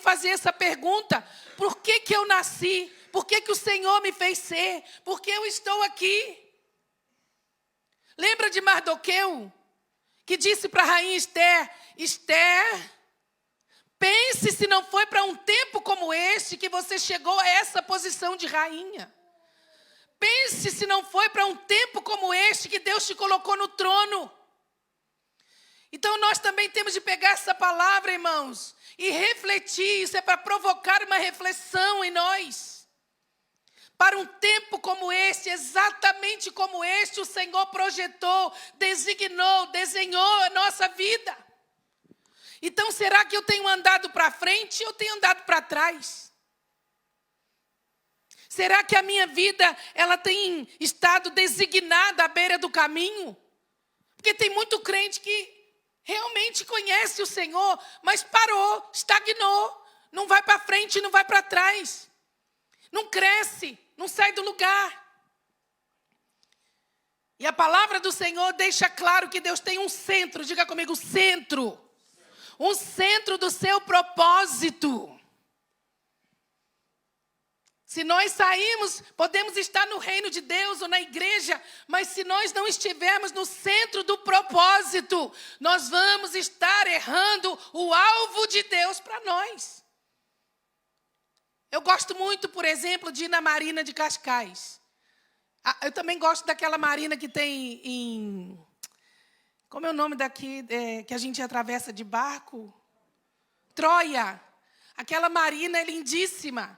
fazer essa pergunta: por que que eu nasci? Por que que o Senhor me fez ser? Por que eu estou aqui? Lembra de Mardoqueu, que disse para a rainha Esther: Esther, pense se não foi para um tempo como este que você chegou a essa posição de rainha. Pense se não foi para um tempo como este que Deus te colocou no trono. Então nós também temos de pegar essa palavra, irmãos, e refletir. Isso é para provocar uma reflexão em nós. Para um tempo como este, exatamente como este, o Senhor projetou, designou, desenhou a nossa vida. Então será que eu tenho andado para frente ou tenho andado para trás? Será que a minha vida, ela tem estado designada à beira do caminho? Porque tem muito crente que realmente conhece o Senhor, mas parou, estagnou, não vai para frente, não vai para trás, não cresce, não sai do lugar. E a palavra do Senhor deixa claro que Deus tem um centro, diga comigo, centro. Um centro do seu propósito. Se nós sairmos, podemos estar no reino de Deus ou na igreja, mas se nós não estivermos no centro do propósito, nós vamos estar errando o alvo de Deus para nós. Eu gosto muito, por exemplo, de ir na Marina de Cascais. Eu também gosto daquela marina que tem em... Como é o nome daqui, que a gente atravessa de barco? Troia. Aquela marina é lindíssima.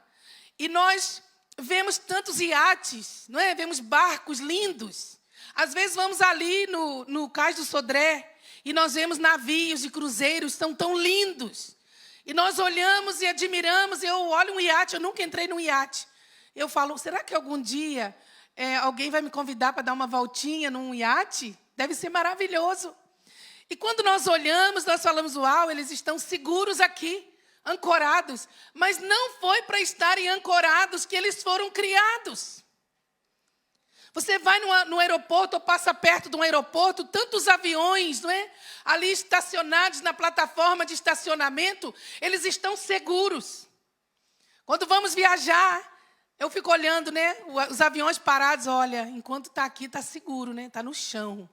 E nós vemos tantos iates, não é? Vemos barcos lindos. Às vezes vamos ali no Cais do Sodré e nós vemos navios e cruzeiros, são tão lindos. E nós olhamos e admiramos. Eu olho um iate, eu nunca entrei num iate. Eu falo, será que algum dia alguém vai me convidar para dar uma voltinha num iate? Deve ser maravilhoso. E quando nós olhamos, nós falamos, uau, eles estão seguros aqui. Ancorados, mas não foi para estarem ancorados que eles foram criados. Você vai no aeroporto ou passa perto de um aeroporto, tantos aviões, não é? Ali estacionados na plataforma de estacionamento, eles estão seguros. Quando vamos viajar, eu fico olhando, né? Os aviões parados, olha, enquanto está aqui, está seguro, né? Está no chão.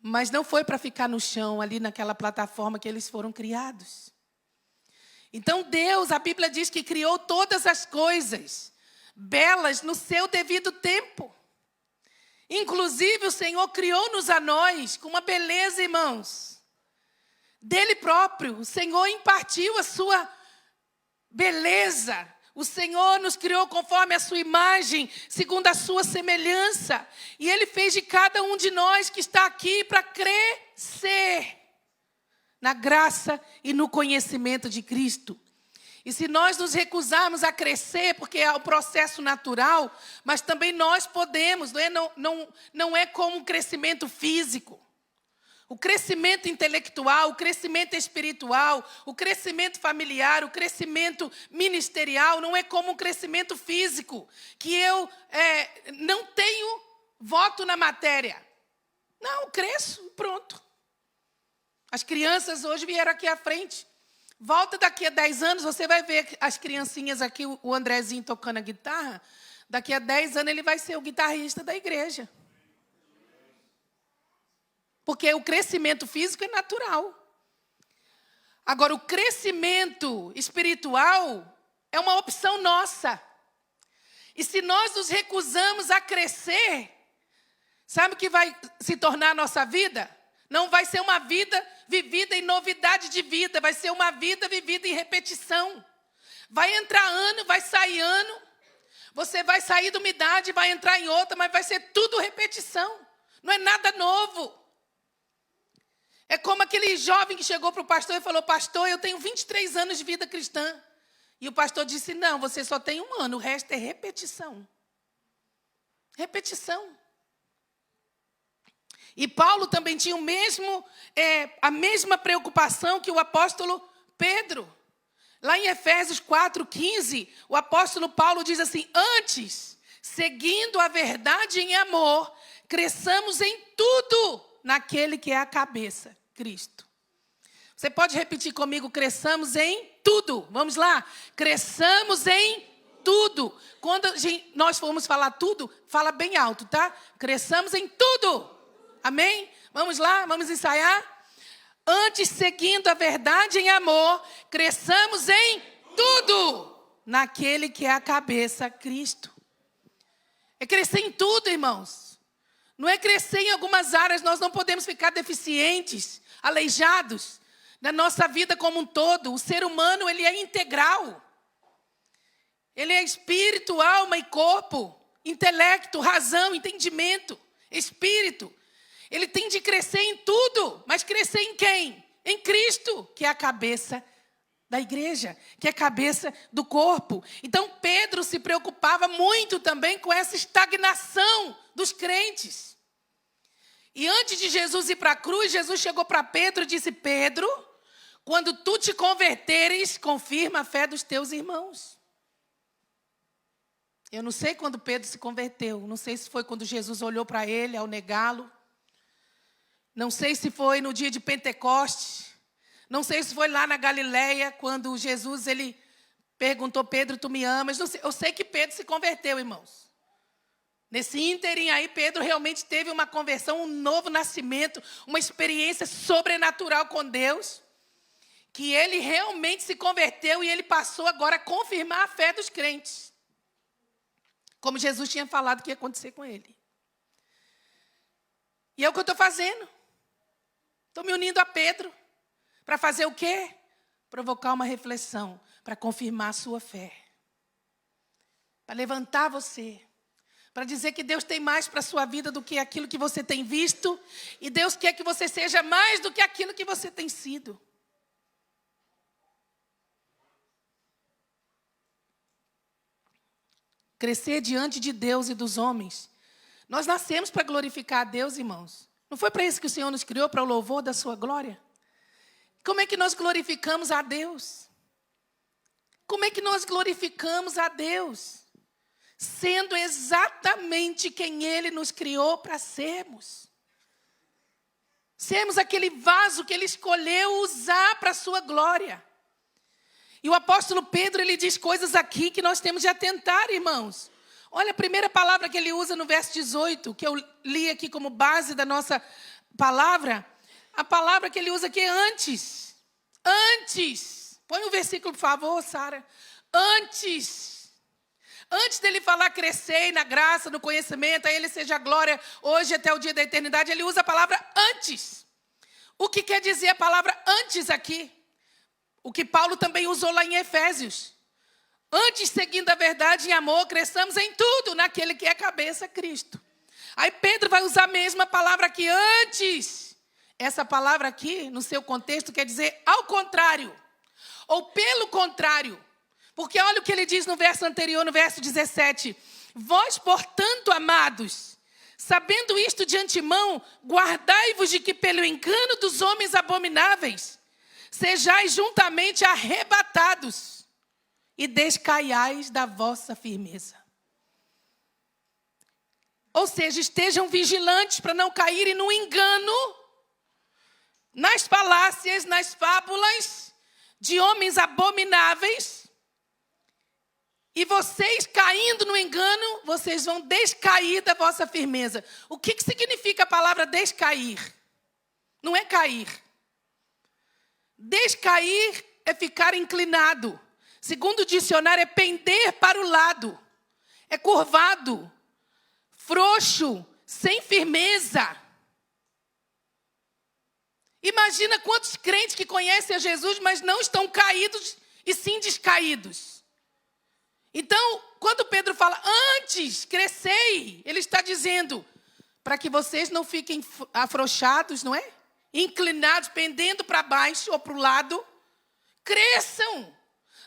Mas não foi para ficar no chão, ali naquela plataforma que eles foram criados. Então Deus, a Bíblia diz que criou todas as coisas belas no seu devido tempo. Inclusive o Senhor criou-nos a nós com uma beleza, irmãos. Dele próprio, o Senhor impartiu a sua beleza. O Senhor nos criou conforme a sua imagem, segundo a sua semelhança. E Ele fez de cada um de nós que está aqui para crescer na graça e no conhecimento de Cristo. E se nós nos recusarmos a crescer, porque é o processo natural, mas também nós podemos, não é como um crescimento físico. O crescimento intelectual, o crescimento espiritual, o crescimento familiar, o crescimento ministerial não é como um crescimento físico, que eu não tenho voto na matéria. Não, cresço, pronto. As crianças hoje vieram aqui à frente. Volta daqui a 10 anos, você vai ver as criancinhas aqui, o Andrezinho tocando a guitarra. Daqui a 10 anos ele vai ser o guitarrista da igreja. Porque o crescimento físico é natural. Agora, o crescimento espiritual é uma opção nossa. E se nós nos recusamos a crescer, sabe o que vai se tornar a nossa vida? Não vai ser uma vida vivida em novidade de vida, vai ser uma vida vivida em repetição. Vai entrar ano, vai sair ano. Você vai sair de uma idade, vai entrar em outra, mas vai ser tudo repetição. Não é nada novo. É como aquele jovem que chegou para o pastor e falou, pastor, eu tenho 23 anos de vida cristã. E o pastor disse, não, você só tem 1 ano, o resto é repetição. Repetição. E Paulo também tinha a mesma preocupação que o apóstolo Pedro. Lá em Efésios 4:15, o apóstolo Paulo diz assim, antes, seguindo a verdade em amor, cresçamos em tudo naquele que é a cabeça, Cristo. Você pode repetir comigo, cresçamos em tudo. Vamos lá? Cresçamos em tudo. Quando nós formos falar tudo, fala bem alto, tá? Cresçamos em tudo. Amém? Vamos lá? Vamos ensaiar? Antes, seguindo a verdade em amor, cresçamos em tudo. Naquele que é a cabeça, Cristo. É crescer em tudo, irmãos. Não é crescer em algumas áreas. Nós não podemos ficar deficientes, aleijados. Na nossa vida como um todo, o ser humano, ele é integral. Ele é espírito, alma e corpo, intelecto, razão, entendimento, espírito. Ele tem de crescer em tudo, mas crescer em quem? Em Cristo, que é a cabeça da igreja, que é a cabeça do corpo. Então, Pedro se preocupava muito também com essa estagnação dos crentes. E antes de Jesus ir para a cruz, Jesus chegou para Pedro e disse, Pedro, quando tu te converteres, confirma a fé dos teus irmãos. Eu não sei quando Pedro se converteu. Não sei se foi quando Jesus olhou para ele ao negá-lo. Não sei se foi no dia de Pentecostes. Não sei se foi lá na Galileia, quando Jesus ele perguntou, Pedro, tu me amas? Não sei, eu sei que Pedro se converteu, irmãos. Nesse ínterim aí, Pedro realmente teve uma conversão, um novo nascimento, uma experiência sobrenatural com Deus. Que ele realmente se converteu e ele passou agora a confirmar a fé dos crentes. Como Jesus tinha falado que ia acontecer com ele. E é o que eu estou fazendo. Estou me unindo a Pedro. Para fazer o quê? Provocar uma reflexão. Para confirmar a sua fé. Para levantar você. Para dizer que Deus tem mais para a sua vida do que aquilo que você tem visto. E Deus quer que você seja mais do que aquilo que você tem sido. Crescer diante de Deus e dos homens. Nós nascemos para glorificar a Deus, irmãos. Não foi para isso que o Senhor nos criou, para o louvor da sua glória? Como é que nós glorificamos a Deus? Como é que nós glorificamos a Deus? Sendo exatamente quem Ele nos criou para sermos. Sermos aquele vaso que Ele escolheu usar para a sua glória. E o apóstolo Pedro, ele diz coisas aqui que nós temos de atentar, irmãos. Olha a primeira palavra que ele usa no verso 18, que eu li aqui como base da nossa palavra. A palavra que ele usa aqui é antes. Antes. Põe o versículo, por favor, Sara. Antes. Antes dele falar crescer na graça, no conhecimento, a ele seja a glória hoje até o dia da eternidade, ele usa a palavra antes. O que quer dizer a palavra antes aqui? O que Paulo também usou lá em Efésios. Antes, seguindo a verdade em amor, cresçamos em tudo naquele que é a cabeça, Cristo. Aí Pedro vai usar a mesma palavra aqui, antes. Essa palavra aqui, no seu contexto, quer dizer ao contrário. Ou pelo contrário. Porque olha o que ele diz no verso anterior, no verso 17. Vós, portanto, amados, sabendo isto de antemão, guardai-vos de que pelo engano dos homens abomináveis, sejais juntamente arrebatados e descaiais da vossa firmeza. Ou seja, estejam vigilantes para não caírem no engano, nas falácias, nas fábulas de homens abomináveis. E vocês, caindo no engano, vocês vão descair da vossa firmeza. O que significa a palavra descair? Não é cair. Descair é ficar inclinado. Segundo o dicionário, é pender para o lado. É curvado, frouxo, sem firmeza. Imagina quantos crentes que conhecem a Jesus, mas não estão caídos e sim descaídos. Então, quando Pedro fala, antes, crescei, ele está dizendo, para que vocês não fiquem afrouxados, não é? Inclinados, pendendo para baixo ou para o lado, cresçam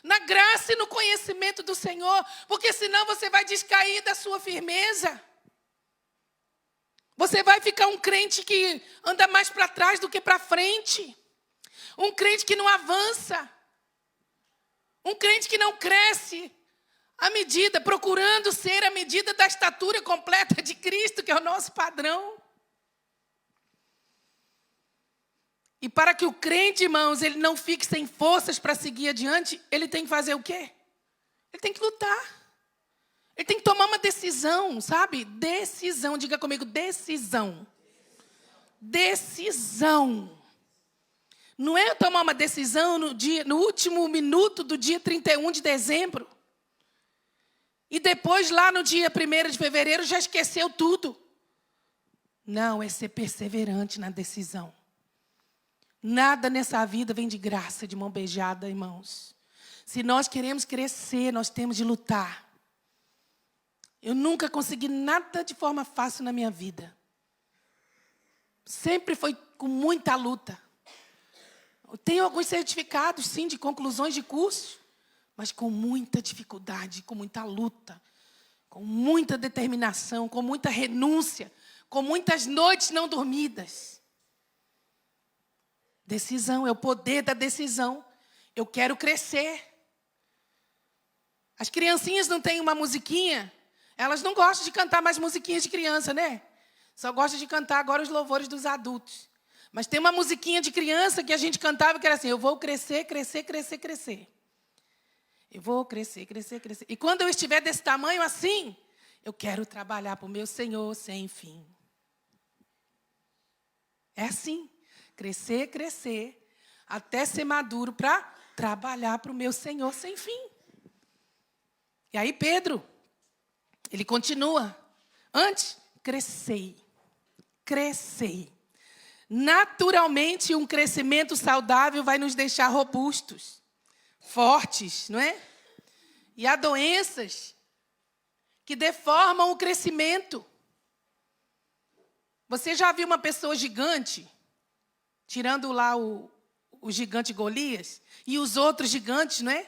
na graça e no conhecimento do Senhor, porque senão você vai descair da sua firmeza. Você vai ficar um crente que anda mais para trás do que para frente. Um crente que não avança. Um crente que não cresce à medida, procurando ser a medida da estatura completa de Cristo, que é o nosso padrão. E para que o crente, irmãos, ele não fique sem forças para seguir adiante, ele tem que fazer o quê? Ele tem que lutar. Ele tem que tomar uma decisão, sabe? Decisão, diga comigo, decisão. Decisão. Não é eu tomar uma decisão no último minuto do dia 31 de dezembro. E depois, lá no dia 1º de fevereiro, já esqueceu tudo. Não, é ser perseverante na decisão. Nada nessa vida vem de graça, de mão beijada, irmãos. Se nós queremos crescer, nós temos de lutar. Eu nunca consegui nada de forma fácil na minha vida. Sempre foi com muita luta. Eu tenho alguns certificados, sim, de conclusões de curso, mas com muita dificuldade, com muita luta, com muita determinação, com muita renúncia, com muitas noites não dormidas. Decisão, é o poder da decisão. Eu quero crescer. As criancinhas não têm uma musiquinha? Elas não gostam de cantar mais musiquinhas de criança, né? Só gostam de cantar agora os louvores dos adultos. Mas tem uma musiquinha de criança que a gente cantava que era assim: eu vou crescer, crescer, crescer, crescer. Eu vou crescer, crescer, crescer. E quando eu estiver desse tamanho assim, eu quero trabalhar para o meu Senhor sem fim. É assim. Crescer, crescer, até ser maduro para trabalhar para o meu Senhor sem fim. E aí Pedro, ele continua. Antes, crescei. Naturalmente, um crescimento saudável vai nos deixar robustos, fortes, não é? E há doenças que deformam o crescimento. Você já viu uma pessoa gigante, tirando lá o gigante Golias, e os outros gigantes, não é?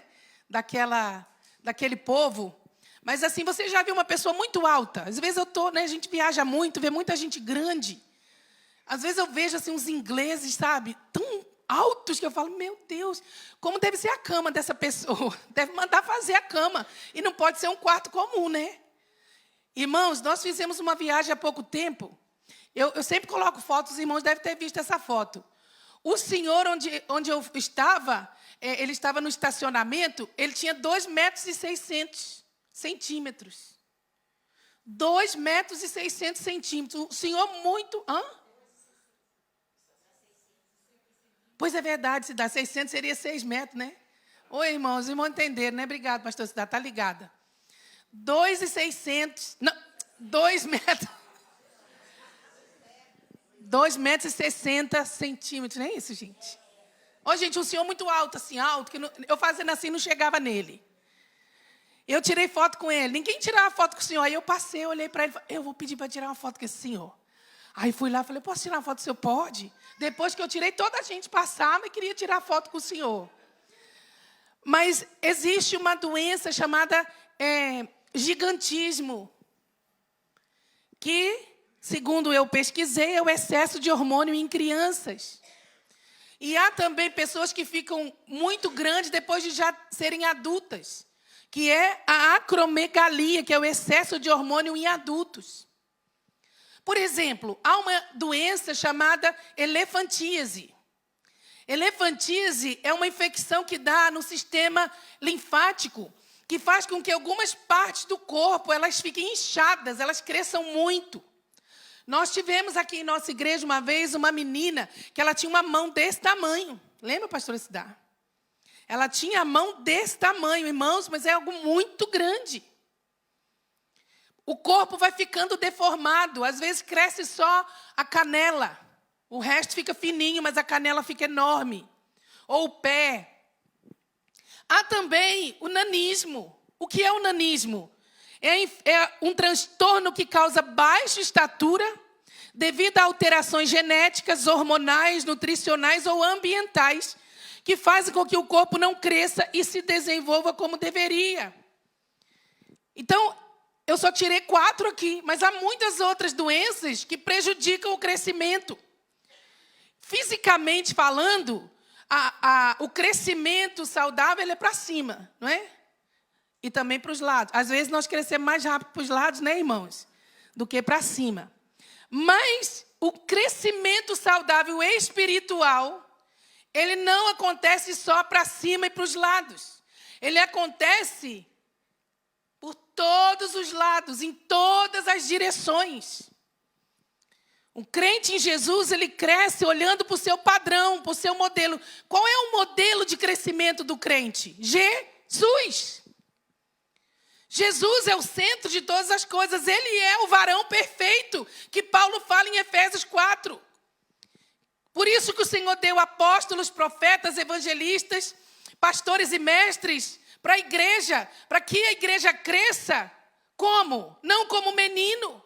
Daquele povo. Mas assim, você já viu uma pessoa muito alta? Às vezes a gente viaja muito, vê muita gente grande. Às vezes eu vejo assim uns ingleses, sabe, tão altos que eu falo, meu Deus, como deve ser a cama dessa pessoa? Deve mandar fazer a cama. E não pode ser um quarto comum, né? Irmãos, nós fizemos uma viagem há pouco tempo. Eu sempre coloco fotos, os irmãos devem ter visto essa foto. O senhor onde eu estava, ele estava no estacionamento, ele tinha 2,6 centímetros. 2,6 centímetros. O senhor muito... Pois é verdade, se dá 600 seria 6 metros, né? Oi, irmãos, os irmãos entenderam, né? Obrigado, pastor Cidade, tá ligada. 2,600... Não, 2 metros... 2,60 centímetros, não é isso, gente? Ô, gente, um senhor muito alto, assim, alto, que eu fazendo assim não chegava nele. Eu tirei foto com ele, ninguém tirava foto com o senhor. Aí eu passei, olhei para ele, falei, eu vou pedir para tirar uma foto com esse senhor. Aí fui lá, falei, posso tirar uma foto com o senhor? Pode. Depois que eu tirei, toda a gente passava e queria tirar foto com o senhor. Mas existe uma doença chamada gigantismo, que... segundo eu pesquisei, é o excesso de hormônio em crianças. E há também pessoas que ficam muito grandes depois de já serem adultas, que é a acromegalia, que é o excesso de hormônio em adultos. Por exemplo, há uma doença chamada elefantíase. Elefantíase é uma infecção que dá no sistema linfático, que faz com que algumas partes do corpo elas fiquem inchadas, elas cresçam muito. Nós tivemos aqui em nossa igreja uma vez uma menina que ela tinha uma mão desse tamanho. Lembra, pastora Cidá? Ela tinha a mão desse tamanho, irmãos, mas é algo muito grande. O corpo vai ficando deformado. Às vezes cresce só a canela. O resto fica fininho, mas a canela fica enorme. Ou o pé. Há também o nanismo. O que é o nanismo? É um transtorno que causa baixa estatura devido a alterações genéticas, hormonais, nutricionais ou ambientais que fazem com que o corpo não cresça e se desenvolva como deveria. Então, eu só tirei 4 aqui, mas há muitas outras doenças que prejudicam o crescimento. Fisicamente falando, o crescimento saudável é para cima, não é? E também para os lados. Às vezes nós crescemos mais rápido para os lados, né, irmãos? Do que para cima. Mas o crescimento saudável espiritual ele não acontece só para cima e para os lados. Ele acontece por todos os lados, em todas as direções. Um crente em Jesus, ele cresce olhando para o seu padrão, para o seu modelo. Qual é o modelo de crescimento do crente? Jesus. Jesus é o centro de todas as coisas. Ele é o varão perfeito, que Paulo fala em Efésios 4. Por isso que o Senhor deu apóstolos, profetas, evangelistas, pastores e mestres para a igreja, para que a igreja cresça. Como? Não como menino.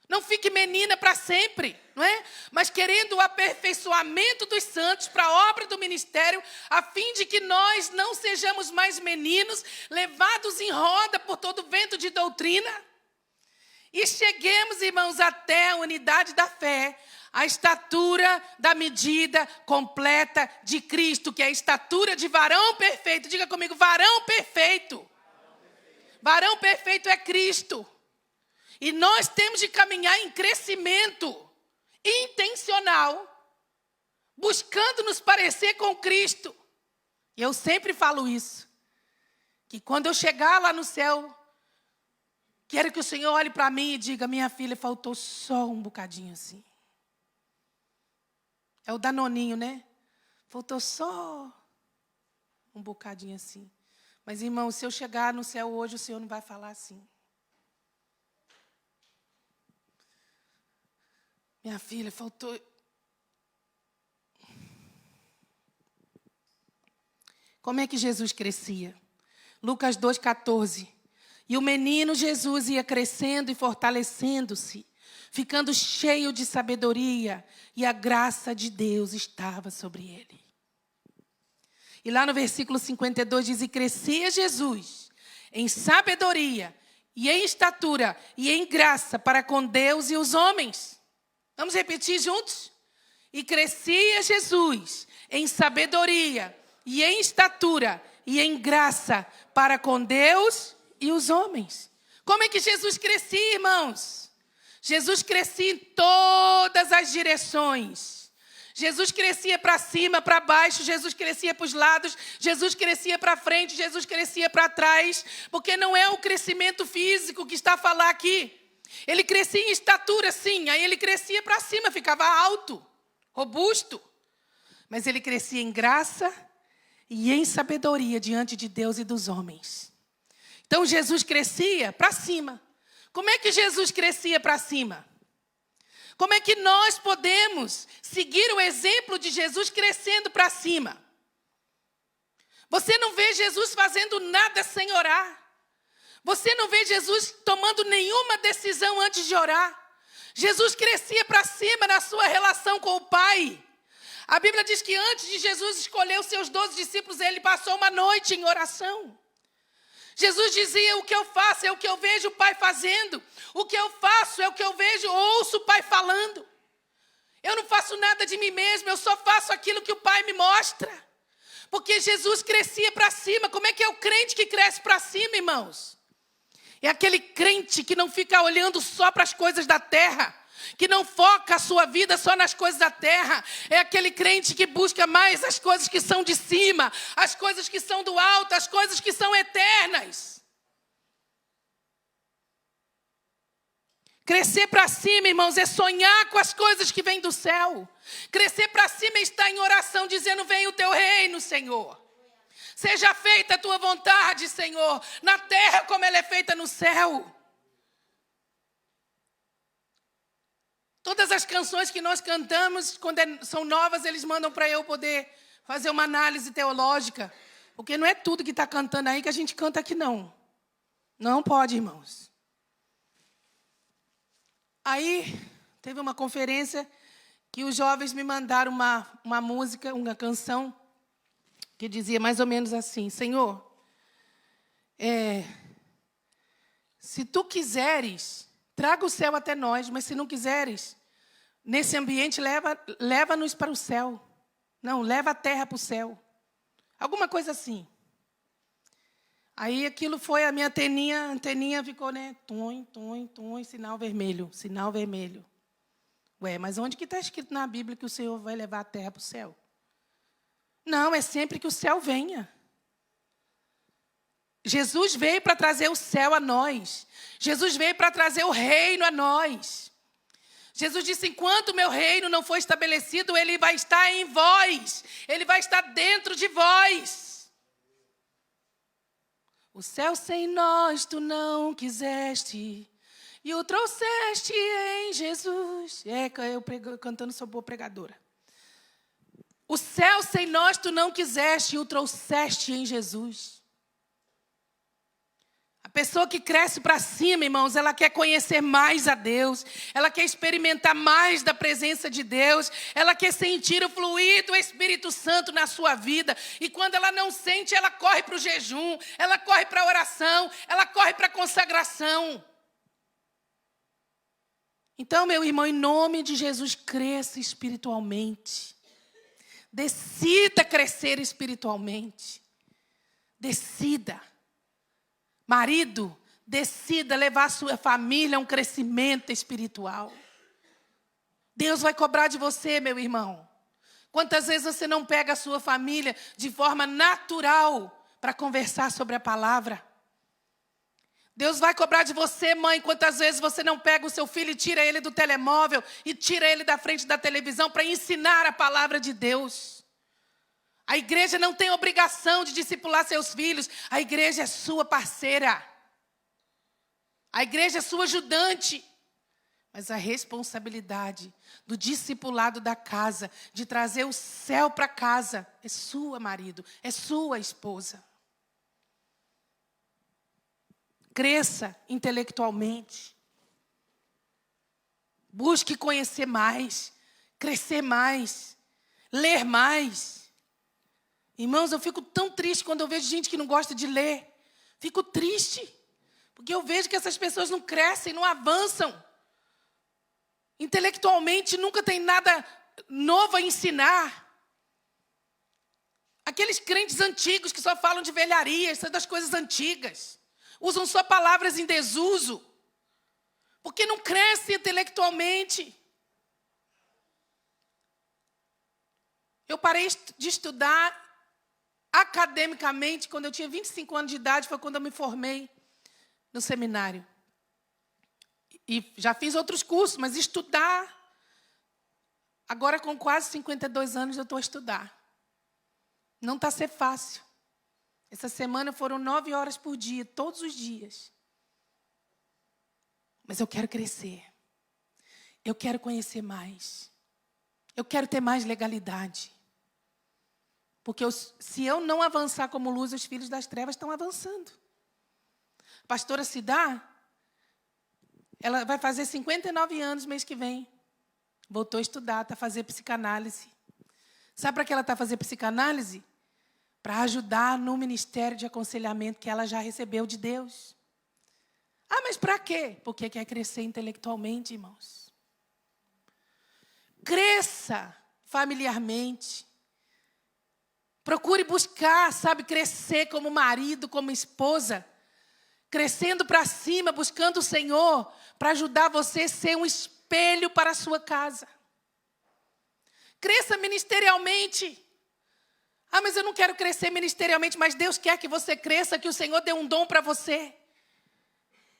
Não fique menina para sempre, não é? Mas querendo o aperfeiçoamento dos santos para a obra do ministério, a fim de que nós não sejamos mais meninos, levados em roda por todo vento de doutrina. E cheguemos, irmãos, até a unidade da fé, a estatura da medida completa de Cristo, que é a estatura de varão perfeito. Diga comigo, varão perfeito. Varão perfeito é Cristo. E nós temos de caminhar em crescimento intencional, buscando nos parecer com Cristo. E eu sempre falo isso, que quando eu chegar lá no céu, quero que o Senhor olhe para mim e diga, minha filha, faltou só um bocadinho assim. É o danoninho, né? Faltou só um bocadinho assim. Mas, irmão, se eu chegar no céu hoje, o Senhor não vai falar assim. Minha filha, faltou... Como é que Jesus crescia? Lucas 2,14. E o menino Jesus ia crescendo e fortalecendo-se, ficando cheio de sabedoria, e a graça de Deus estava sobre ele. E lá no versículo 52 diz, e crescia Jesus em sabedoria, e em estatura, e em graça para com Deus e os homens. Vamos repetir juntos? E crescia Jesus em sabedoria, e em estatura, e em graça para com Deus e os homens. Como é que Jesus crescia, irmãos? Jesus crescia em todas as direções. Jesus crescia para cima, para baixo, Jesus crescia para os lados, Jesus crescia para frente, Jesus crescia para trás, porque não é o crescimento físico que está a falar aqui. Ele crescia em estatura, sim, aí ele crescia para cima, ficava alto, robusto. Mas ele crescia em graça e em sabedoria diante de Deus e dos homens. Então Jesus crescia para cima. Como é que Jesus crescia para cima? Como é que nós podemos seguir o exemplo de Jesus crescendo para cima? Você não vê Jesus fazendo nada sem orar. Você não vê Jesus tomando nenhuma decisão antes de orar. Jesus crescia para cima na sua relação com o Pai. A Bíblia diz que antes de Jesus escolher os seus 12 discípulos, ele passou uma noite em oração. Jesus dizia, o que eu faço é o que eu vejo o Pai fazendo. O que eu faço é o que eu vejo, ouço o Pai falando. Eu não faço nada de mim mesmo, eu só faço aquilo que o Pai me mostra. Porque Jesus crescia para cima. Como é que é o crente que cresce para cima, irmãos? É aquele crente que não fica olhando só para as coisas da terra, que não foca a sua vida só nas coisas da terra. É aquele crente que busca mais as coisas que são de cima, as coisas que são do alto, as coisas que são eternas. Crescer para cima, irmãos, é sonhar com as coisas que vêm do céu. Crescer para cima é estar em oração, dizendo, venha o teu reino, Senhor. Seja feita a tua vontade, Senhor, na terra como ela é feita no céu. Todas as canções que nós cantamos, quando são novas, eles mandam para eu poder fazer uma análise teológica. Porque não é tudo que está cantando aí que a gente canta aqui, não. Não pode, irmãos. Aí, teve uma conferência que os jovens me mandaram uma música, uma canção, que dizia mais ou menos assim, Senhor, se tu quiseres, traga o céu até nós, mas se não quiseres, nesse ambiente, leva-nos para o céu. Não, leva a terra para o céu. Alguma coisa assim. Aí aquilo foi, a minha anteninha ficou, né? Tum, sinal vermelho, sinal vermelho. Ué, mas onde que está escrito na Bíblia que o Senhor vai levar a terra para o céu? Não, é sempre que o céu venha. Jesus veio para trazer o céu a nós. Jesus veio para trazer o reino a nós. Jesus disse, enquanto o meu reino não for estabelecido, ele vai estar em vós. Ele vai estar dentro de vós. O céu sem nós tu não quiseste, e o trouxeste em Jesus. Eu cantando, sou boa pregadora. O céu sem nós tu não quiseste, e o trouxeste em Jesus. A pessoa que cresce para cima, irmãos, ela quer conhecer mais a Deus, ela quer experimentar mais da presença de Deus, ela quer sentir o fluir do Espírito Santo na sua vida. E quando ela não sente, ela corre para o jejum, ela corre para a oração, ela corre para a consagração. Então, meu irmão, em nome de Jesus, cresça espiritualmente. Decida crescer espiritualmente. Decida. Marido, decida levar a sua família a um crescimento espiritual. Deus vai cobrar de você, meu irmão. Quantas vezes você não pega a sua família de forma natural para conversar sobre a palavra? Deus vai cobrar de você, mãe, quantas vezes você não pega o seu filho e tira ele do telemóvel e tira ele da frente da televisão para ensinar a palavra de Deus. A igreja não tem obrigação de discipular seus filhos. A igreja é sua parceira. A igreja é sua ajudante. Mas a responsabilidade do discipulado da casa, de trazer o céu para casa, é sua, marido, é sua, esposa. Cresça intelectualmente. Busque conhecer mais, crescer mais, ler mais. Irmãos, eu fico tão triste quando eu vejo gente que não gosta de ler. Fico triste, porque eu vejo que essas pessoas não crescem, não avançam. Intelectualmente nunca tem nada novo a ensinar. Aqueles crentes antigos que só falam de velharias, das coisas antigas. Usam só palavras em desuso. Porque não crescem intelectualmente. Eu parei de estudar academicamente, quando eu tinha 25 anos de idade, foi quando eu me formei no seminário. E já fiz outros cursos, mas estudar... Agora, com quase 52 anos, eu estou a estudar. Não está a ser fácil. Essa semana foram 9 horas por dia, todos os dias. Mas eu quero crescer. Eu quero conhecer mais. Eu quero ter mais legalidade. Porque se eu não avançar como luz, os filhos das trevas estão avançando. A pastora Cidá, ela vai fazer 59 anos mês que vem. Voltou a estudar, está a fazer psicanálise. Sabe para que ela está a fazer psicanálise? Para ajudar no ministério de aconselhamento que ela já recebeu de Deus. Ah, mas para quê? Porque quer crescer intelectualmente, irmãos. Cresça familiarmente. Procure buscar, sabe, crescer como marido, como esposa. Crescendo para cima, buscando o Senhor, para ajudar você a ser um espelho para a sua casa. Cresça ministerialmente. Ah, mas eu não quero crescer ministerialmente, mas Deus quer que você cresça, que o Senhor dê um dom para você.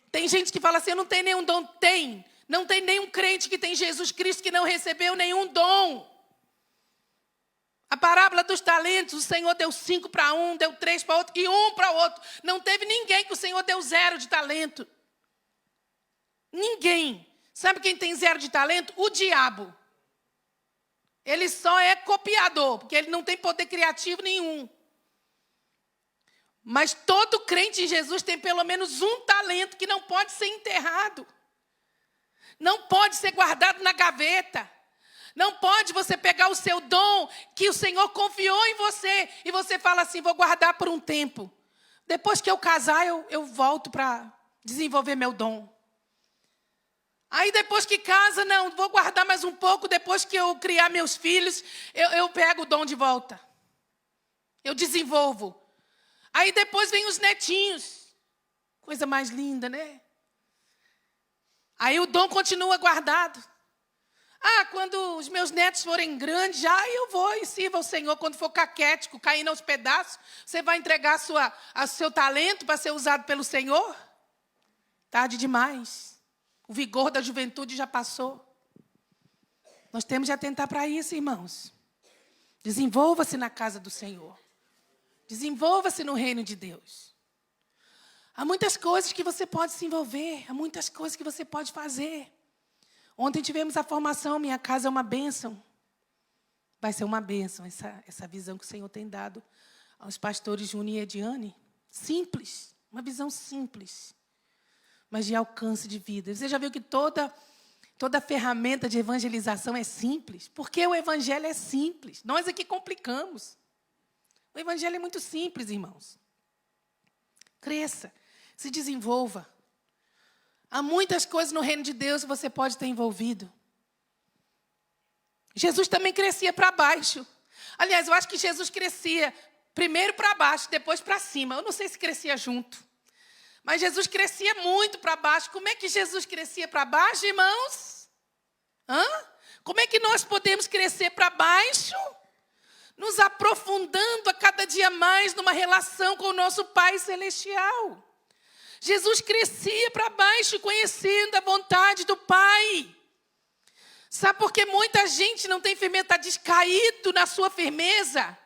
Tem gente que fala assim, eu não tenho nenhum dom. Tem. Não tem nenhum crente que tem Jesus Cristo que não recebeu nenhum dom. A parábola dos talentos, o Senhor deu 5 para um, deu 3 para outro e 1 para outro. Não teve ninguém que o Senhor deu 0 de talento. Ninguém. Sabe quem tem 0 de talento? O diabo. Ele só é copiador, porque ele não tem poder criativo nenhum. Mas todo crente em Jesus tem pelo menos um talento que não pode ser enterrado. Não pode ser guardado na gaveta. Não pode você pegar o seu dom que o Senhor confiou em você e você fala assim, vou guardar por um tempo. Depois que eu casar, eu volto para desenvolver meu dom. Aí depois que casa, não, vou guardar mais um pouco. Depois que eu criar meus filhos, eu pego o dom de volta. Eu desenvolvo. Aí depois vem os netinhos. Coisa mais linda, né? Aí o dom continua guardado. Ah, quando os meus netos forem grandes, já eu vou e sirva ao Senhor. Quando for caquético, caindo aos pedaços, você vai entregar seu talento para ser usado pelo Senhor? Tarde demais. O vigor da juventude já passou. Nós temos de atentar para isso, irmãos. Desenvolva-se na casa do Senhor. Desenvolva-se no reino de Deus. Há muitas coisas que você pode se envolver. Há muitas coisas que você pode fazer. Ontem tivemos a formação, Minha Casa é uma bênção. Vai ser uma bênção essa visão que o Senhor tem dado aos pastores Júnior e Ediane. Simples, uma visão simples, mas de alcance de vida. Você já viu que toda ferramenta de evangelização é simples? Porque o evangelho é simples. Nós aqui complicamos. O evangelho é muito simples, irmãos. Cresça, se desenvolva. Há muitas coisas no reino de Deus que você pode ter envolvido. Jesus também crescia para baixo. Aliás, eu acho que Jesus crescia primeiro para baixo, depois para cima. Eu não sei se crescia junto. Mas Jesus crescia muito para baixo. Como é que Jesus crescia para baixo, irmãos? Como é que nós podemos crescer para baixo? Nos aprofundando a cada dia mais numa relação com o nosso Pai Celestial. Jesus crescia para baixo, conhecendo a vontade do Pai. Sabe por que muita gente não tem firmeza? Está descaído na sua firmeza.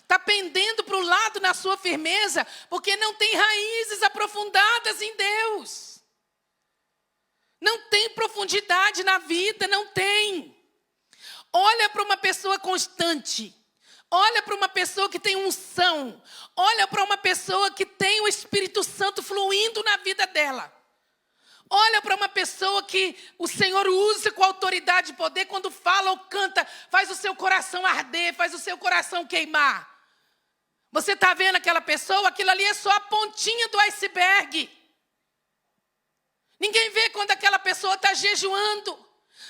Está pendendo para o lado na sua firmeza, porque não tem raízes aprofundadas em Deus. Não tem profundidade na vida, não tem. Olha para uma pessoa constante. Olha para uma pessoa que tem unção. Olha para uma pessoa que tem o Espírito Santo fluindo na vida dela. Olha para uma pessoa que o Senhor usa com autoridade e poder. Quando fala ou canta, faz o seu coração arder, faz o seu coração queimar. Você está vendo aquela pessoa? Aquilo ali é só a pontinha do iceberg. Ninguém vê quando aquela pessoa está jejuando.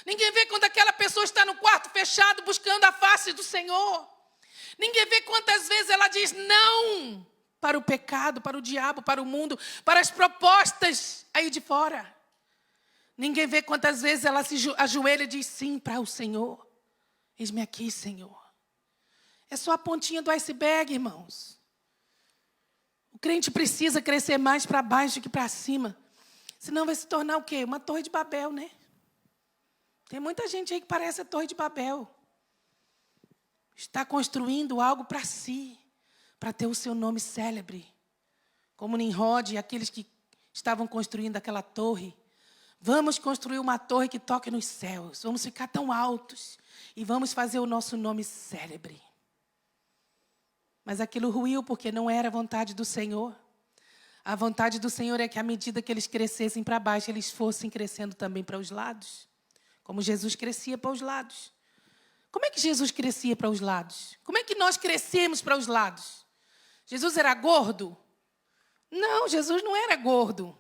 Ninguém vê quando aquela pessoa está no quarto fechado buscando a face do Senhor. Ninguém vê quantas vezes ela diz não para o pecado, para o diabo, para o mundo, para as propostas aí de fora. Ninguém vê quantas vezes ela se ajoelha e diz sim para o Senhor. Eis-me aqui, Senhor. É só a pontinha do iceberg, irmãos. O crente precisa crescer mais para baixo que para cima. Senão vai se tornar o quê? Uma torre de Babel, né? Tem muita gente aí que parece a torre de Babel. Está construindo algo para si, para ter o seu nome célebre. Como Nimrod e aqueles que estavam construindo aquela torre. Vamos construir uma torre que toque nos céus. Vamos ficar tão altos e vamos fazer o nosso nome célebre. Mas aquilo ruiu porque não era a vontade do Senhor. A vontade do Senhor é que à medida que eles crescessem para baixo, eles fossem crescendo também para os lados. Como Jesus crescia para os lados. Como é que Jesus crescia para os lados? Como é que nós crescemos para os lados? Jesus era gordo? Não, Jesus não era gordo.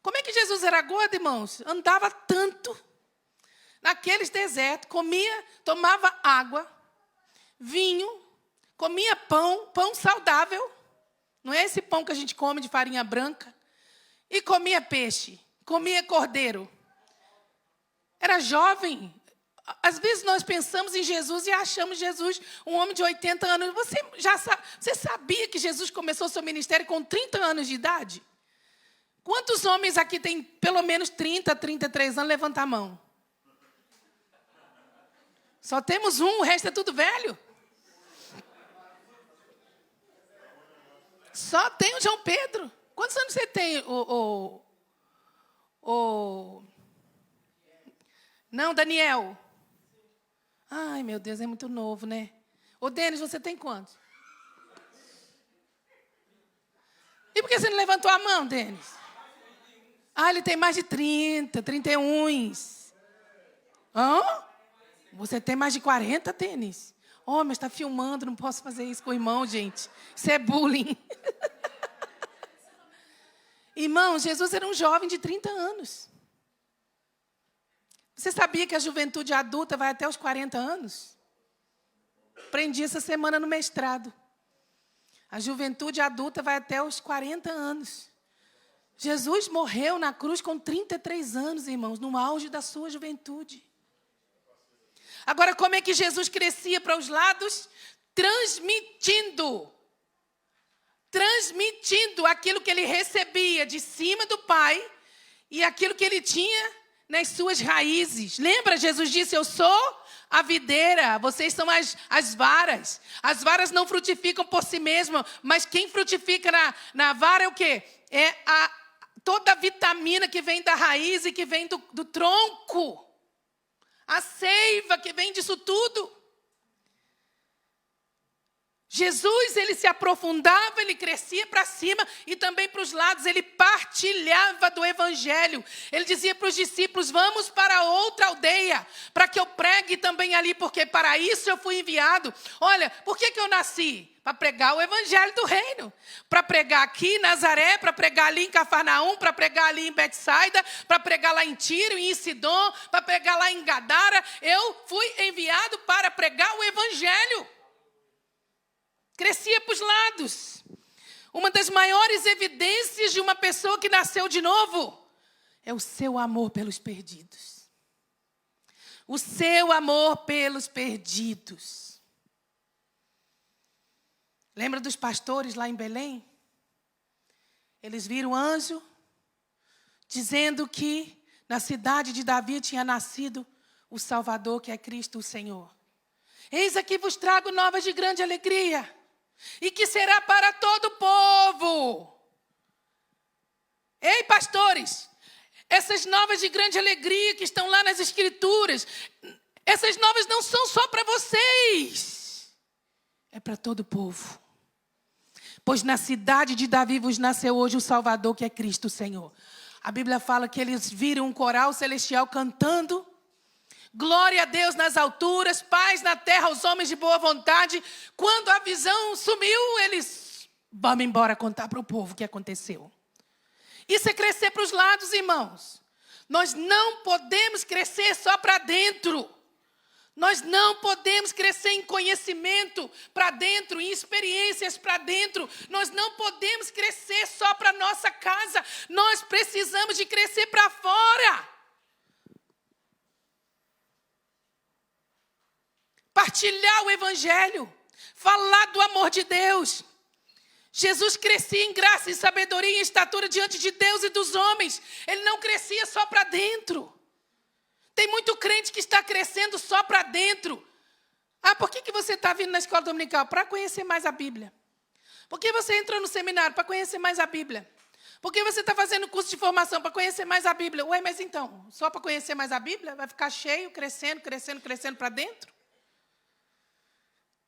Como é que Jesus era gordo, irmãos? Andava tanto naqueles desertos, comia, tomava água, vinho, comia pão saudável. Não é esse pão que a gente come de farinha branca. E comia peixe, comia cordeiro. Era jovem. Às vezes nós pensamos em Jesus e achamos Jesus um homem de 80 anos. Você sabia que Jesus começou seu ministério com 30 anos de idade? Quantos homens aqui têm pelo menos 30, 33 anos? Levanta a mão. Só temos um, o resto é tudo velho. Só tem o João Pedro. Quantos anos você tem, Não, Daniel. Ai, meu Deus, é muito novo, né? Ô, Denis, você tem quantos? E por que você não levantou a mão, Denis? Ah, ele tem mais de 30, 31. Você tem mais de 40, Denis? Oh, mas está filmando, não posso fazer isso com o irmão, gente. Isso é bullying. Irmão, Jesus era um jovem de 30 anos. Você sabia que a juventude adulta vai até os 40 anos? Aprendi essa semana no mestrado. A juventude adulta vai até os 40 anos. Jesus morreu na cruz com 33 anos, irmãos, no auge da sua juventude. Agora, como é que Jesus crescia para os lados? Transmitindo aquilo que ele recebia de cima do Pai e aquilo que ele tinha nas suas raízes. Lembra? Jesus disse, eu sou a videira, vocês são as varas. As varas não frutificam por si mesmas, mas quem frutifica na vara é o quê? É toda a vitamina que vem da raiz e que vem do tronco. A seiva que vem disso tudo. Jesus, ele se aprofundava, ele crescia para cima e também para os lados, ele partilhava do evangelho. Ele dizia para os discípulos, vamos para outra aldeia, para que eu pregue também ali, porque para isso eu fui enviado. Olha, por que eu nasci? Para pregar o evangelho do reino. Para pregar aqui em Nazaré, para pregar ali em Cafarnaum, para pregar ali em Betsaida, para pregar lá em Tiro, em Sidom, para pregar lá em Gadara. Eu fui enviado para pregar o evangelho. Crescia para os lados. Uma das maiores evidências de uma pessoa que nasceu de novo é o seu amor pelos perdidos. O seu amor pelos perdidos. Lembra dos pastores lá em Belém? Eles viram um anjo dizendo que na cidade de Davi tinha nascido o Salvador, que é Cristo o Senhor. Eis aqui vos trago novas de grande alegria. E que será para todo o povo. Ei, pastores, essas novas de grande alegria que estão lá nas Escrituras, essas novas não são só para vocês, é para todo o povo. Pois na cidade de Davi vos nasceu hoje o Salvador, que é Cristo o Senhor. A Bíblia fala que eles viram um coral celestial cantando, glória a Deus nas alturas, paz na terra aos homens de boa vontade. Quando a visão sumiu, eles vamos embora contar para o povo o que aconteceu. Isso é crescer para os lados, irmãos. Nós não podemos crescer só para dentro. Nós não podemos crescer em conhecimento para dentro, em experiências para dentro. Nós não podemos crescer só para nossa casa. Nós precisamos de crescer para fora. Partilhar o evangelho, falar do amor de Deus. Jesus crescia em graça, em sabedoria e em estatura diante de Deus e dos homens. Ele não crescia só para dentro. Tem muito crente que está crescendo só para dentro. Por que você está vindo na escola dominical? Para conhecer mais a Bíblia. Por que você entrou no seminário? Para conhecer mais a Bíblia. Por que você está fazendo curso de formação? Para conhecer mais a Bíblia. Ué, mas então, só para conhecer mais a Bíblia? Vai ficar cheio, crescendo para dentro?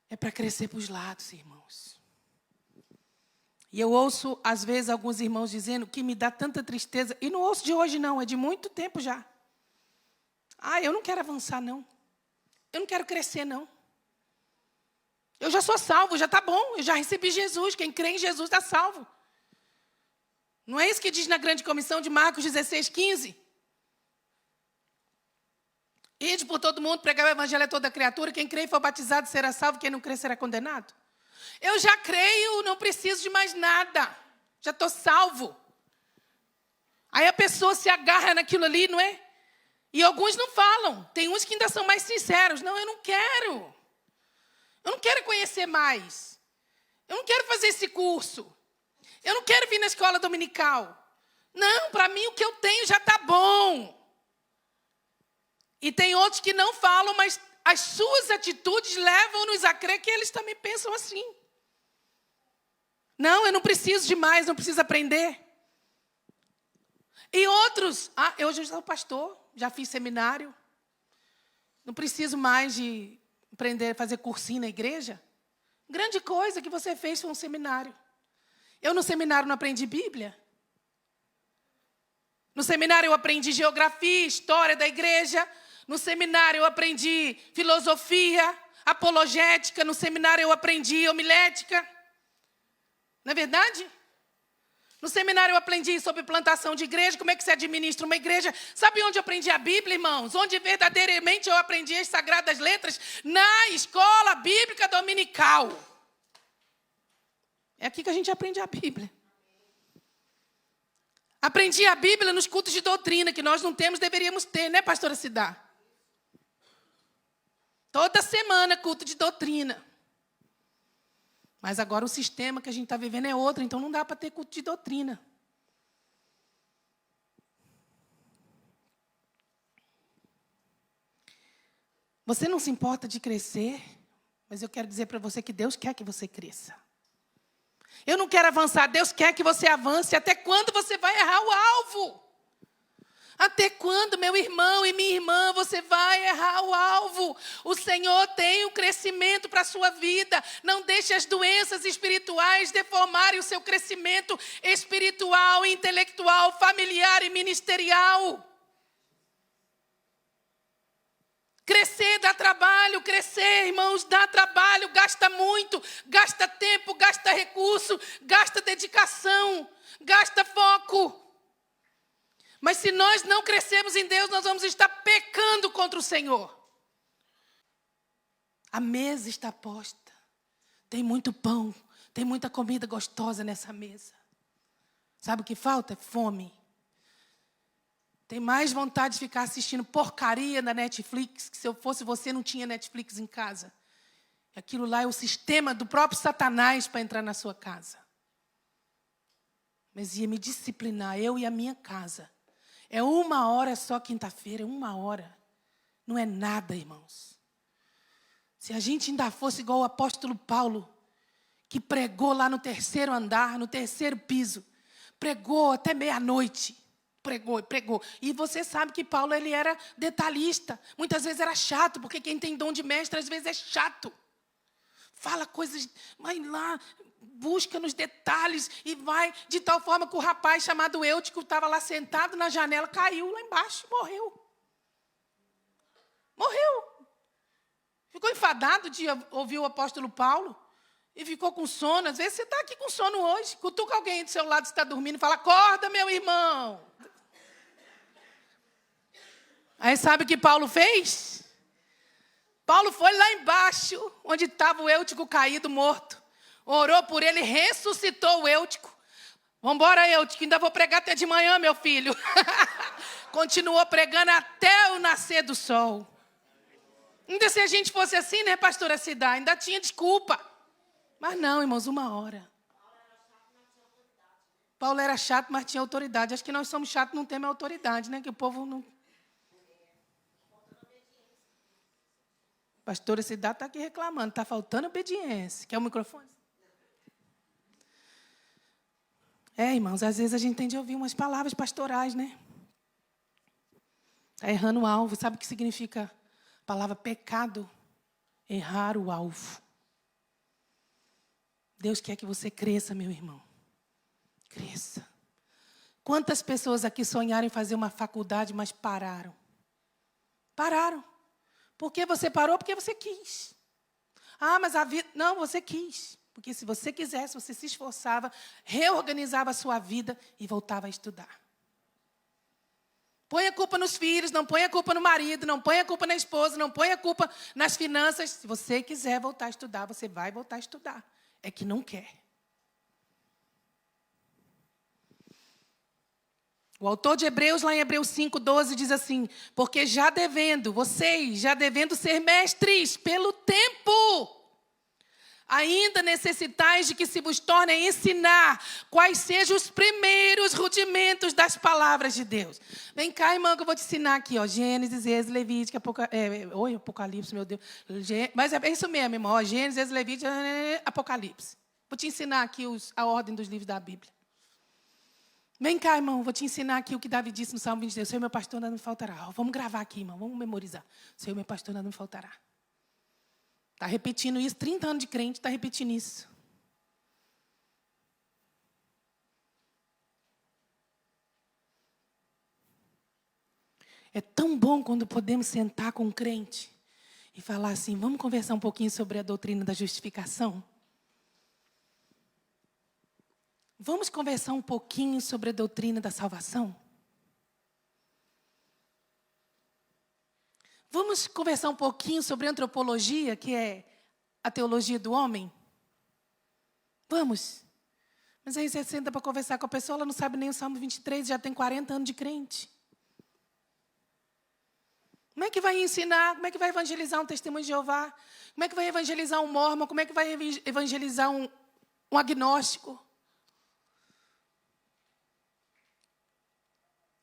É para crescer para os lados, irmãos. E eu ouço, às vezes, alguns irmãos dizendo que me dá tanta tristeza. E não ouço de hoje, não. É de muito tempo já. Eu não quero avançar, não. Eu não quero crescer, não. Eu já sou salvo, já está bom. Eu já recebi Jesus. Quem crê em Jesus está salvo. Não é isso que diz na grande comissão de Marcos 16:15? Ide por todo mundo, pregar o evangelho a toda criatura. Quem crê e for batizado será salvo, quem não crê será condenado. Eu já creio, não preciso de mais nada. Já estou salvo. Aí a pessoa se agarra naquilo ali, não é? E alguns não falam. Tem uns que ainda são mais sinceros. Não, eu não quero. Eu não quero conhecer mais. Eu não quero fazer esse curso. Eu não quero vir na escola dominical. Não, para mim o que eu tenho já está bom. E tem outros que não falam, mas as suas atitudes levam-nos a crer que eles também pensam assim. Não, eu não preciso de mais, não preciso aprender. E outros, eu já sou pastor, já fiz seminário. Não preciso mais de aprender a fazer cursinho na igreja. Grande coisa que você fez foi um seminário. Eu no seminário não aprendi Bíblia. No seminário eu aprendi geografia, história da igreja. No seminário eu aprendi filosofia, apologética. No seminário eu aprendi homilética. Não é verdade? No seminário eu aprendi sobre plantação de igreja, como é que se administra uma igreja. Sabe onde eu aprendi a Bíblia, irmãos? Onde verdadeiramente eu aprendi as sagradas letras? Na escola bíblica dominical. É aqui que a gente aprende a Bíblia. Aprendi a Bíblia nos cultos de doutrina, que nós não temos, deveríamos ter, né, pastora Cidá? Toda semana, culto de doutrina. Mas agora o sistema que a gente está vivendo é outro, então não dá para ter culto de doutrina. Você não se importa de crescer, mas eu quero dizer para você que Deus quer que você cresça. Eu não quero avançar, Deus quer que você avance. Até quando você vai errar o alvo? Até quando, meu irmão e minha irmã, você vai errar o alvo? O Senhor tem um crescimento para a sua vida. Não deixe as doenças espirituais deformarem o seu crescimento espiritual, intelectual, familiar e ministerial. Crescer dá trabalho, crescer, irmãos, dá trabalho, gasta muito, gasta tempo, gasta recurso, gasta dedicação, gasta foco. Mas se nós não crescermos em Deus, nós vamos estar pecando contra o Senhor. A mesa está posta. Tem muito pão, tem muita comida gostosa nessa mesa. Sabe o que falta? É fome. Tem mais vontade de ficar assistindo porcaria na Netflix, que se eu fosse você não tinha Netflix em casa. Aquilo lá é o sistema do próprio Satanás para entrar na sua casa. Mas ia me disciplinar, eu e a minha casa. É 1 hora só quinta-feira, 1 hora. Não é nada, irmãos. Se a gente ainda fosse igual o apóstolo Paulo, que pregou lá no 3º andar, no 3º piso. Pregou até meia-noite. Pregou. E você sabe que Paulo ele era detalhista. Muitas vezes era chato, porque quem tem dom de mestre às vezes é chato. Fala coisas, vai lá, busca nos detalhes e vai de tal forma que o rapaz chamado Eutico estava lá sentado na janela, caiu lá embaixo, morreu. Ficou enfadado de ouvir o apóstolo Paulo e ficou com sono. Às vezes você está aqui com sono hoje, cutuca alguém do seu lado que está dormindo e fala, acorda, meu irmão. Aí sabe o que Paulo fez? Paulo foi lá embaixo, onde estava o Eutico caído, morto. Orou por ele, ressuscitou o Eutico. Vamos embora, Eutico, ainda vou pregar até de manhã, meu filho. Continuou pregando até o nascer do sol. Ainda se a gente fosse assim, né, pastora Cidá? Ainda tinha desculpa. Mas não, irmãos, 1 hora. Paulo era chato, mas tinha autoridade. Acho que nós somos chatos, não temos autoridade, né? Que o povo não... Pastora Cidade está aqui reclamando, está faltando obediência. Quer o microfone? Irmãos, às vezes a gente tem de ouvir umas palavras pastorais, né? Está errando o alvo. Sabe o que significa a palavra pecado? Errar o alvo. Deus quer que você cresça, meu irmão. Cresça. Quantas pessoas aqui sonharam em fazer uma faculdade, mas pararam? Pararam. Por que você parou? Porque você quis. Ah, mas a vida... Não, você quis. Porque se você quisesse, você se esforçava, reorganizava a sua vida e voltava a estudar. Põe a culpa nos filhos, não põe a culpa no marido, não põe a culpa na esposa, não põe a culpa nas finanças. Se você quiser voltar a estudar, você vai voltar a estudar. É que não quer. O autor de Hebreus, lá em Hebreus 5:12, diz assim, porque vocês já devendo ser mestres pelo tempo, ainda necessitais de que se vos torne a ensinar quais sejam os primeiros rudimentos das palavras de Deus. Vem cá, irmão, que eu vou te ensinar aqui, ó, Gênesis, Êxodo, Levítico, Apocalipse, meu Deus. Mas é isso mesmo, irmão, ó, Gênesis, Êxodo, Levítico, Apocalipse. Vou te ensinar aqui a ordem dos livros da Bíblia. Vem cá, irmão, vou te ensinar aqui o que Davi disse no Salmo 23. O Senhor, meu pastor, nada me faltará. Vamos gravar aqui, irmão, vamos memorizar. O Senhor, meu pastor, nada me faltará. Está repetindo isso, 30 anos de crente, está repetindo isso. É tão bom quando podemos sentar com um crente e falar assim, vamos conversar um pouquinho sobre a doutrina da justificação? Vamos conversar um pouquinho sobre a doutrina da salvação? Vamos conversar um pouquinho sobre antropologia, que é a teologia do homem? Vamos. Mas aí você senta para conversar com a pessoa, ela não sabe nem o Salmo 23, já tem 40 anos de crente. Como é que vai ensinar? Como é que vai evangelizar um testemunho de Jeová? Como é que vai evangelizar um mórmon? Como é que vai evangelizar um agnóstico?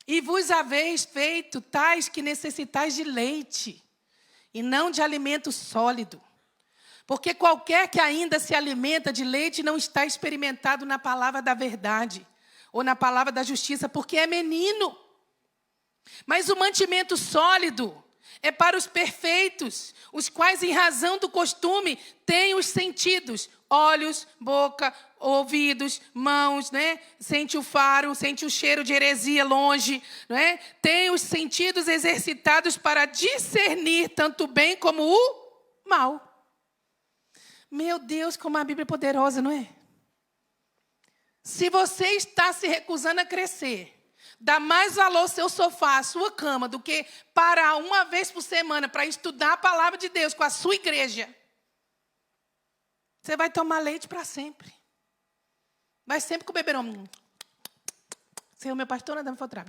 E vos haveis feito tais que necessitais de leite, e não de alimento sólido. Porque qualquer que ainda se alimenta de leite não está experimentado na palavra da verdade, ou na palavra da justiça, porque é menino. Mas o mantimento sólido é para os perfeitos, os quais, em razão do costume, têm os sentidos, olhos, boca, ouvidos, mãos, né? Sente o faro, sente o cheiro de heresia longe, né? Tem os sentidos exercitados para discernir tanto o bem como o mal. Meu Deus, como a Bíblia é poderosa, não é? Se você está se recusando a crescer, dá mais valor ao seu sofá, à sua cama, do que parar uma vez por semana para estudar a palavra de Deus com a sua igreja, você vai tomar leite para sempre. Vai sempre com o beberão. Senhor, meu pastor, nada me faltará.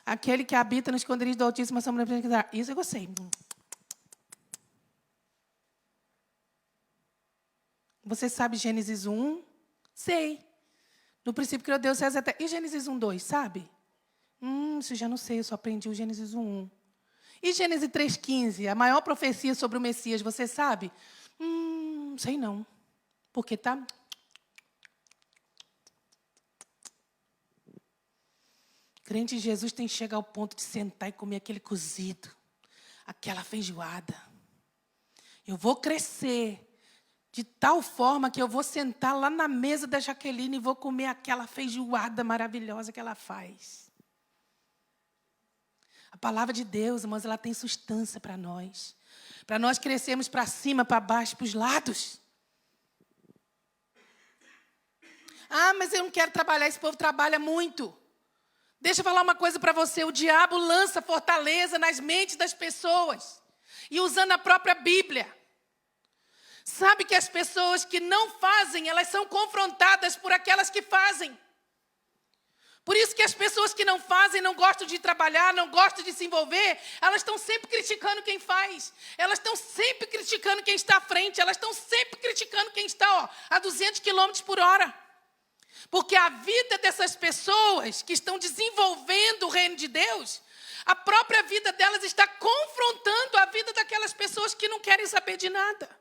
Aquele que habita no esconderijo do Altíssimo, isso eu gostei. Você sabe Gênesis 1? Sei. No princípio criou Deus céus e terra. E Gênesis 1:2, sabe? Isso já não sei, eu só aprendi o Gênesis 1:1. E Gênesis 3:15, a maior profecia sobre o Messias, você sabe? Sei não. Porque tá... Crente em Jesus tem que chegar ao ponto de sentar e comer aquele cozido, aquela feijoada. Eu vou crescer de tal forma que eu vou sentar lá na mesa da Jaqueline e vou comer aquela feijoada maravilhosa que ela faz. A palavra de Deus, irmãos, ela tem substância para nós. Para nós crescermos para cima, para baixo, para os lados. Mas eu não quero trabalhar, esse povo trabalha muito. Deixa eu falar uma coisa para você. O diabo lança fortaleza nas mentes das pessoas. E usando a própria Bíblia. Sabe que as pessoas que não fazem, elas são confrontadas por aquelas que fazem. Por isso que as pessoas que não fazem, não gostam de trabalhar, não gostam de se envolver, elas estão sempre criticando quem faz. Elas estão sempre criticando quem está à frente. Elas estão sempre criticando quem está a 200 km por hora. Porque a vida dessas pessoas que estão desenvolvendo o reino de Deus, a própria vida delas está confrontando a vida daquelas pessoas que não querem saber de nada.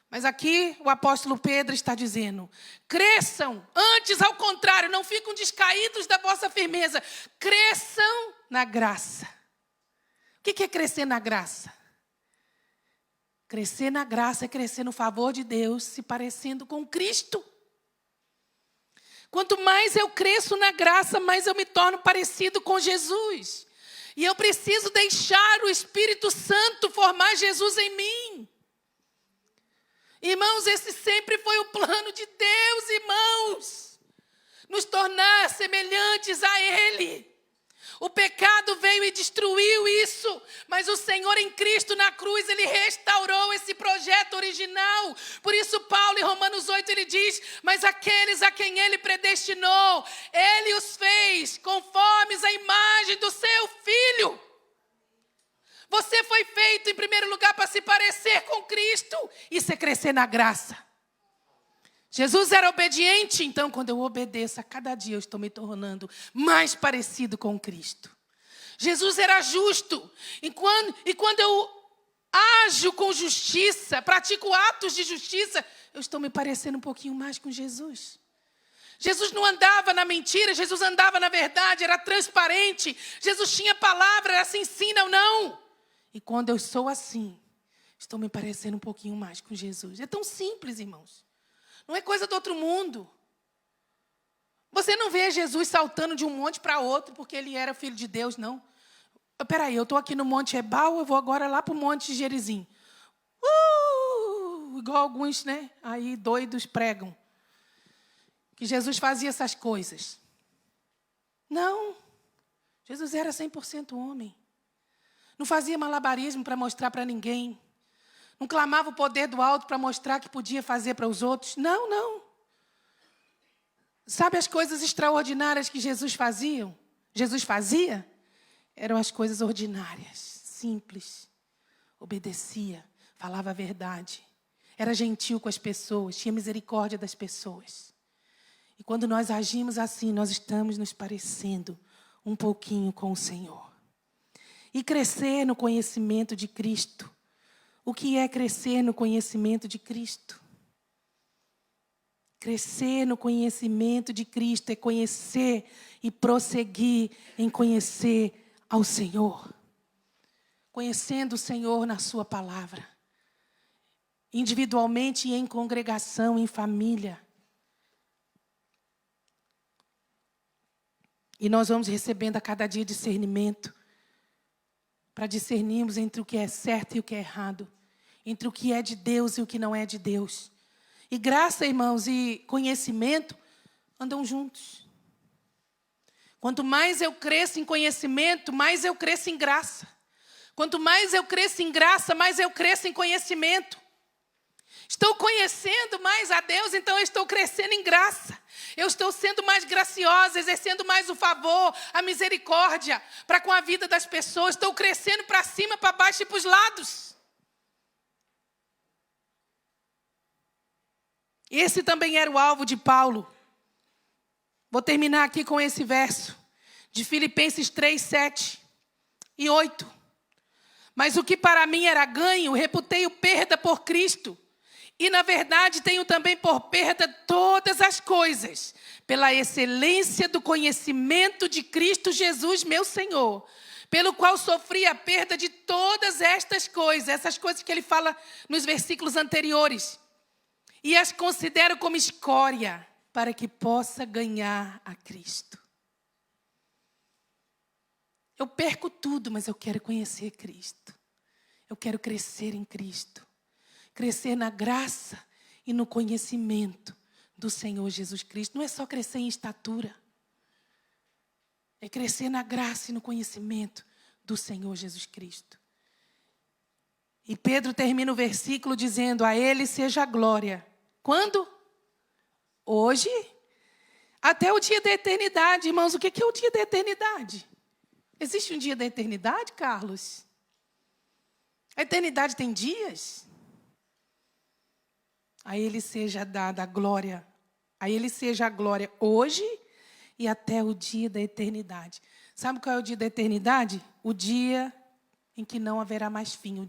Mas aqui o apóstolo Pedro está dizendo, cresçam, antes ao contrário, não ficam descaídos da vossa firmeza, cresçam na graça. O que é crescer na graça? Crescer na graça é crescer no favor de Deus, se parecendo com Cristo. Quanto mais eu cresço na graça, mais eu me torno parecido com Jesus. E eu preciso deixar o Espírito Santo formar Jesus em mim. Irmãos, esse sempre foi o plano de Deus, irmãos. Nos tornar semelhantes a Ele. O pecado veio e destruiu isso. Mas o Senhor em Cristo na cruz, Ele restaurou esse projeto original. Por isso Paulo em Romanos 8, ele diz, mas aqueles a quem Ele predestinou, Ele os fez conformes à imagem do Seu Filho. Você foi feito, em primeiro lugar, para se parecer com Cristo. Isso é crescer na graça. Jesus era obediente, então quando eu obedeço, a cada dia eu estou me tornando mais parecido com Cristo. Jesus era justo. E quando eu ajo com justiça, pratico atos de justiça, eu estou me parecendo um pouquinho mais com Jesus. Jesus não andava na mentira, Jesus andava na verdade, era transparente. Jesus tinha palavra, era assim, sim, não, não. E quando eu sou assim, estou me parecendo um pouquinho mais com Jesus. É tão simples, irmãos. Não é coisa do outro mundo. Você não vê Jesus saltando de um monte para outro porque Ele era filho de Deus, não. Peraí, eu estou aqui no Monte Ebal, eu vou agora lá para o Monte Gerizim. Igual alguns, né, aí doidos pregam. Que Jesus fazia essas coisas. Não. Jesus era 100% homem. Não fazia malabarismo para mostrar para ninguém. Não clamava o poder do alto para mostrar que podia fazer para os outros. Não, não. Sabe as coisas extraordinárias que Jesus fazia? Eram as coisas ordinárias, simples. Obedecia, falava a verdade. Era gentil com as pessoas, tinha misericórdia das pessoas. E quando nós agimos assim, nós estamos nos parecendo um pouquinho com o Senhor. E crescer no conhecimento de Cristo. O que é crescer no conhecimento de Cristo? Crescer no conhecimento de Cristo é conhecer e prosseguir em conhecer ao Senhor. Conhecendo o Senhor na sua palavra. Individualmente e em congregação, em família. E nós vamos recebendo a cada dia discernimento. Para discernirmos entre o que é certo e o que é errado. Entre o que é de Deus e o que não é de Deus. E graça, irmãos, e conhecimento andam juntos. Quanto mais eu cresço em conhecimento, mais eu cresço em graça. Quanto mais eu cresço em graça, mais eu cresço em conhecimento. Estou conhecendo mais a Deus, então eu estou crescendo em graça. Eu estou sendo mais graciosa, exercendo mais o favor, a misericórdia para com a vida das pessoas. Estou crescendo para cima, para baixo e para os lados. Esse também era o alvo de Paulo. Vou terminar aqui com esse verso de Filipenses 3, 7 e 8. Mas o que para mim era ganho, reputei-o perda por Cristo. E, na verdade, tenho também por perda todas as coisas, pela excelência do conhecimento de Cristo Jesus, meu Senhor, pelo qual sofri a perda de todas estas coisas, essas coisas que ele fala nos versículos anteriores, e as considero como escória, para que possa ganhar a Cristo. Eu perco tudo, mas eu quero conhecer Cristo. Eu quero crescer em Cristo. Crescer na graça e no conhecimento do Senhor Jesus Cristo. Não é só crescer em estatura. É crescer na graça e no conhecimento do Senhor Jesus Cristo. E Pedro termina o versículo dizendo: a Ele seja a glória. Quando? Hoje? Até o dia da eternidade. Irmãos, o que é o dia da eternidade? Existe um dia da eternidade, Carlos? A eternidade tem dias? A Ele seja dada a glória. A Ele seja a glória hoje e até o dia da eternidade. Sabe qual é o dia da eternidade? O dia em que não haverá mais fim.